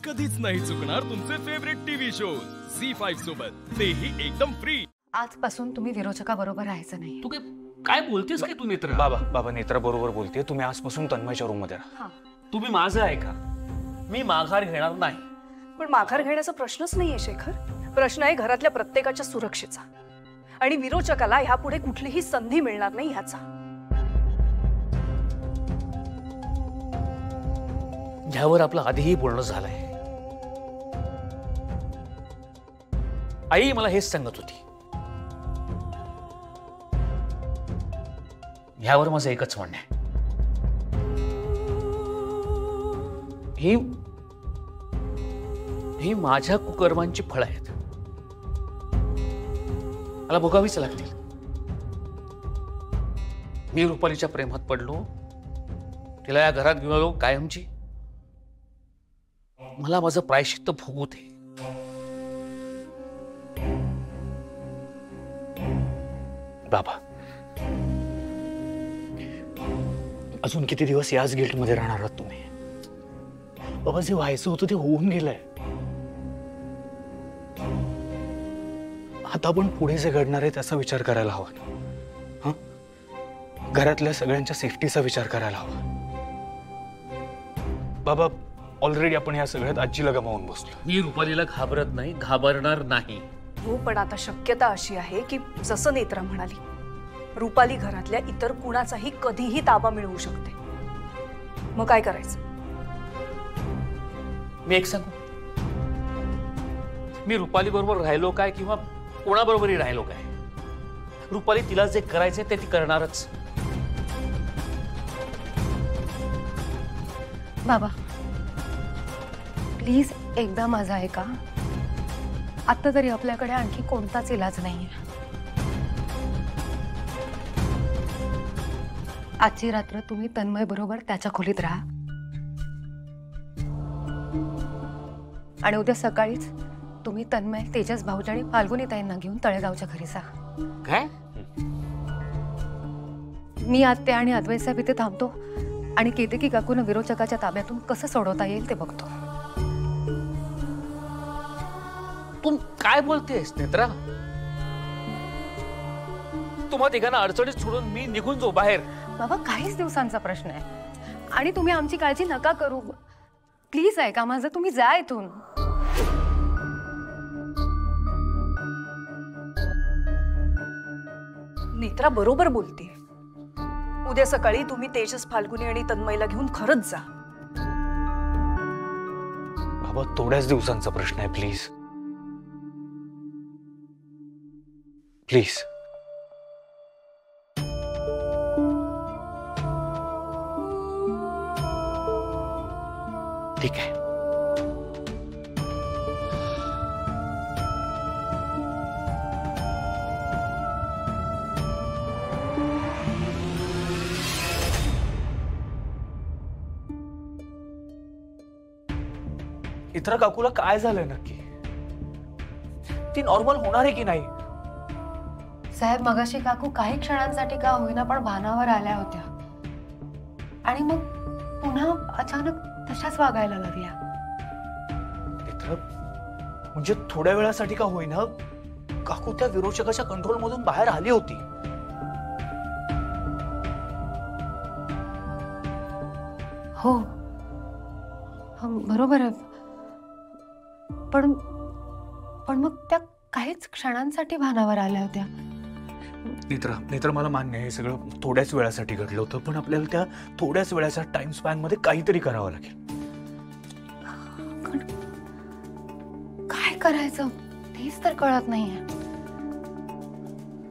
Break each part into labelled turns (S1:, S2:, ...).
S1: कधीच नाही चुकणार तुमचे फेवरेट टीव्ही शोज झी5 सोबत, तेही एकदम फ्री।
S2: आजपासून तुम्ही विरोचका बरोबर राहायचं नाही।
S3: तू काय बोलतेस काय? तू नेत्रा
S4: बाबा नेत्रा बरोबर बोलते। तुम्ही आजपासून तन्मयच्या रूम मध्ये राहा।
S3: तुम्ही माझं ऐका, मी माघार घेणार नाही।
S5: पण माघार घेण्याचा प्रश्नच नाहीये शेखर, प्रश्न आहे घरातल्या प्रत्येकाच्या सुरक्षेचा आणि विरोचकाला ह्यापुढे कुठलीही संधी मिळणार नाही ह्याचा।
S3: ह्यावर आपलं आधीही बोलणं झालंय। आई मला हेच सांगत होती। ह्यावर माझं एकच म्हणणं आहे, ही माझ्या कुकर्मांची फळं आहेत, मला भोगावीच लागतील। मी रुपालीच्या प्रेमात पडलो, तिला या घरात घेऊन आलो कायमची। मला माझं प्रायश्चित्त भोगू दे।
S4: बाबा अजून किती दिवस याच गिल्ट मध्ये राहणार आहात तुम्ही? बाबा जे व्हायचं होतं ते होऊन गेलंय। आता आपण पुढे जे घडणार आहे त्याचा विचार करायला हवा। घरातल्या सगळ्यांच्या सेफ्टीचा विचार करायला हवा। बाबा ऑलरेडी आपण या सगळ्यात आजीला गमावून बसलो।
S3: मी रुपालीला घाबरत नाही, घाबरणार नाही।
S5: हो, पण आता शक्यता अशी आहे की जसं नेत्रा म्हणाली, रुपाली घरातल्या इतर कुणाचाही कधीही ताबा मिळवू शकते। मग काय करायचं?
S3: मी एक सांगू, मी रुपाली बरोबर राहिलो काय किंवा कोणाबरोबरही राहिलो काय, रुपाली तिला जे करायचंय ते ती करणारच।
S2: बाबा प्लीज एकदा माझं ऐका। आता तरी आपल्याकडे आणखी कोणताच इलाज नाहीये। आजची रात्र तुम्ही तन्मय बरोबर त्याच्या खोलीत राहा आणि उद्या सकाळीच तुम्ही तन्मय, तेजस भाऊजी आणि फाल्गुनी ताईंना घेऊन तळेगावच्या घरी जा।
S3: काय?
S2: मी आत्या आणि अद्वैत साहेब इथे थांबतो आणि केतकी काकून विरोचकाच्या ताब्यातून कसं सोडवता येईल ते बघतो।
S3: तू काय बोलतेस नेत्रा? तुम्हा तिघांना अडचणीत सोडून मी निघून जाऊ बाहेर?
S2: बाबा काहीच दिवसांचा प्रश्न आहे आणि तुम्ही आमची काळजी नका करू। प्लीज ऐका माझं, तुम्ही जा इथून।
S5: नेत्रा बरोबर बोलते। उद्या सकाळी तुम्ही तेजस, फाल्गुनी आणि तन्मयला घेऊन खरंच जा।
S4: बाबा थोड्याच दिवसांचा प्रश्न आहे, प्लीज प्लीज। ठीक आहे। इतर काकूला काय झालंय नक्की? ती नॉर्मल होणार आहे की नाही?
S2: साहेब मगाशी काकू काही क्षणांसाठी का होईना पण भानावर आल्या होत्या आणि मग पुन्हा अचानक तशाच वागायला लागल्या।
S4: म्हणजे थोड्या वेळासाठी का होईना काकू त्या विरोचकाच्या कंट्रोल मधून बाहेर आली होती।
S2: हो बरोबर आहे, पण मग त्या काहीच क्षणांसाठी भानावर आल्या होत्या।
S4: नेत्रा मला मान्य आहे हे सगळं थोड्याच वेळासाठी घडलं होतं, पण आपल्याला त्या थोड्याच वेळाच्या टाइम स्पॅन मध्ये काहीतरी करावं लागेल।
S2: काय करायचं तेच तर कळत नाहीये।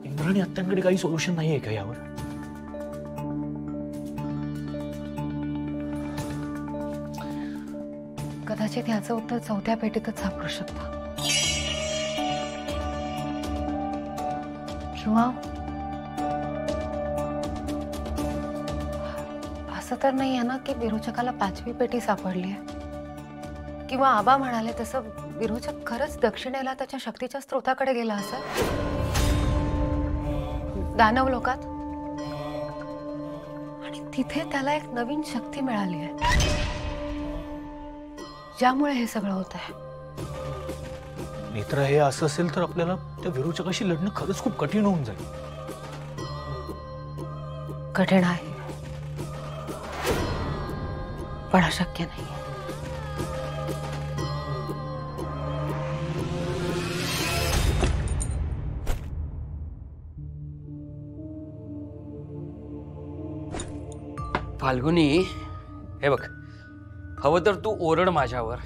S4: इंद्राणी आत्यांकडे काही सोल्युशन नाहीये का यावर?
S2: कदाचित ह्याचं उत्तर चौथ्या पेटीतच सापडू शकतं किंवा असं तर नाही आहे ना की विरोचकाला 5वी पेटी सापडली आहे, किंवा आबा म्हणाले तसं विरोचक खरंच दक्षिणेला त्याच्या शक्तीच्या स्रोताकडे गेला असेल दानव लोकात, आणि तिथे त्याला एक नवीन शक्ती मिळाली आहे। ज्यामुळे हे सगळं होत आहे.
S4: नेत्रा, हे असं असेल तर आपल्याला त्या विरोचकाशी लढणं खरंच खूप कठीण होऊन जाईल.
S2: कठीण आहे पण अशक्य नाही.
S6: फाल्गुनी, हे बघ, हवं तर तू ओरड माझ्यावर,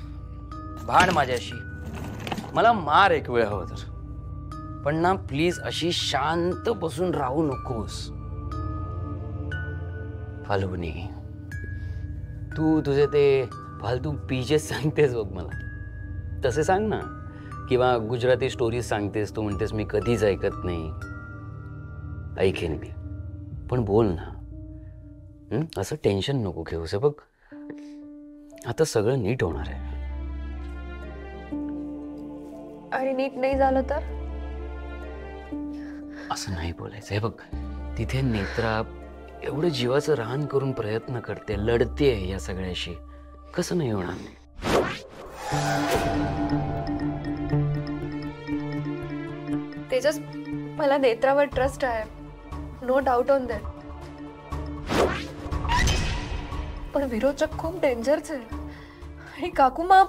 S6: भांड माझ्याशी, मला मार एक वेळ हवं तर, पण ना प्लीज अशी शांत बसून राहू नकोस. फाल्गुनी, तू तुझे ते फालतू पीजेस सांगतेस बघ मला, तसे सांग ना. किंवा गुजराती स्टोरीज सांगतेस, तू म्हणतेस मी कधीच ऐकत नाही. ऐकेन मी, पण बोल ना. असं टेन्शन नको घेऊस. बघ, आता सगळं नीट होणार आहे.
S5: आणि नीट नाही झालं तर?
S6: असं नाही बोलायचं. हे बघ, तिथे नेत्रा एवढं जीवाचं रान करून प्रयत्न करते, लढते या सगळ्याशी. कसं नाही होणार?
S5: तेजस, मला नेत्रावर ट्रस्ट आहे, नो डाऊट ऑन दॅट. पण विरोचक खूप डेंजरच आहे. आणि काकूमा,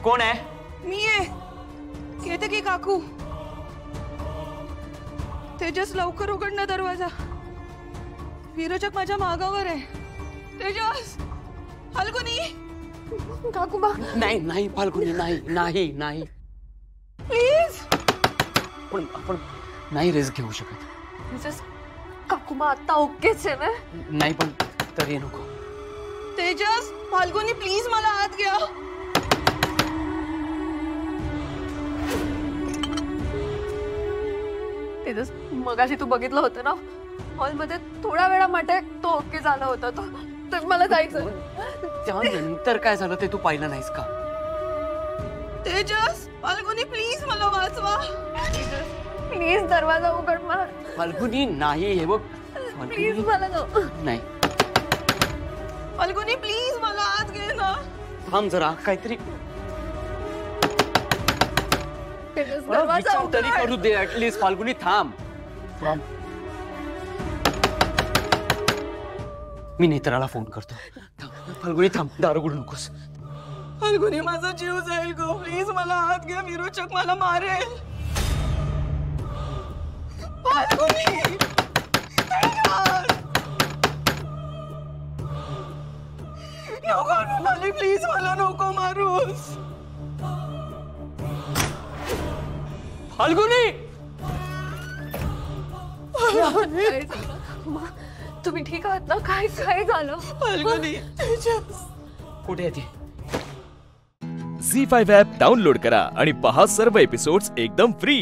S3: कोण आहे?
S7: मी आहे केतकी काकू. तेजस, लवकर उघड ना दरवाजा. विरोचक माझ्या मागावर आहे. तेजस, फाल्गुनी.
S5: काकूमा,
S6: नाही नाही फाल्गुनी, नाही नाही नाही,
S7: प्लीज.
S6: पण आपण नाही रिस्क घेऊ शकत.
S5: तेजस, काकूमा आता ओकेच आहे ना?
S6: नाही, पण तरी नको.
S7: तेजस, फाल्गुनी प्लीज मला आत घ्या.
S5: तेजस, मगाशी तू बघितलं होतं ना हॉलमध्ये, थोडा वेळामध्ये तो ओके झाला होता. तो तर मला जायचं.
S6: त्यानंतर काय झालं ते तू पाहिलं नाहीस का?
S7: तेजस, फाल्गुनी प्लीज मला वाचवा.
S5: प्लीज दरवाजा उघड मला.
S6: फाल्गुनी नाही, हे बघ
S5: प्लीज मला
S6: नाही.
S7: फाल्गुनी प्लीज मला आत घे ना.
S6: थांब जरा, काहीतरी
S5: दरवाजा
S6: तरी करू दे ऍटलीस्ट. फाल्गुनी थांब. मी नेत्राला फोन करतो. फाल्गुनी थांब, दार उघडू नकोस.
S7: फाल्गुनी, माझा जीव जाईल गो. प्लीज मला आत घ्या. विरोचक मला मारेल. फाल्गुनी, नको रुपाली, प्लीज मला नको मारूस.
S6: फाल्गुनी,
S5: तुम्ही ठीक आहात ना? काय काय झालं?
S7: फाल्गुनी, तेजस
S6: कुठे आहे ती?
S1: झी5 ॲप डाउनलोड करा आणि पहा सर्व एपिसोड्स एकदम फ्री.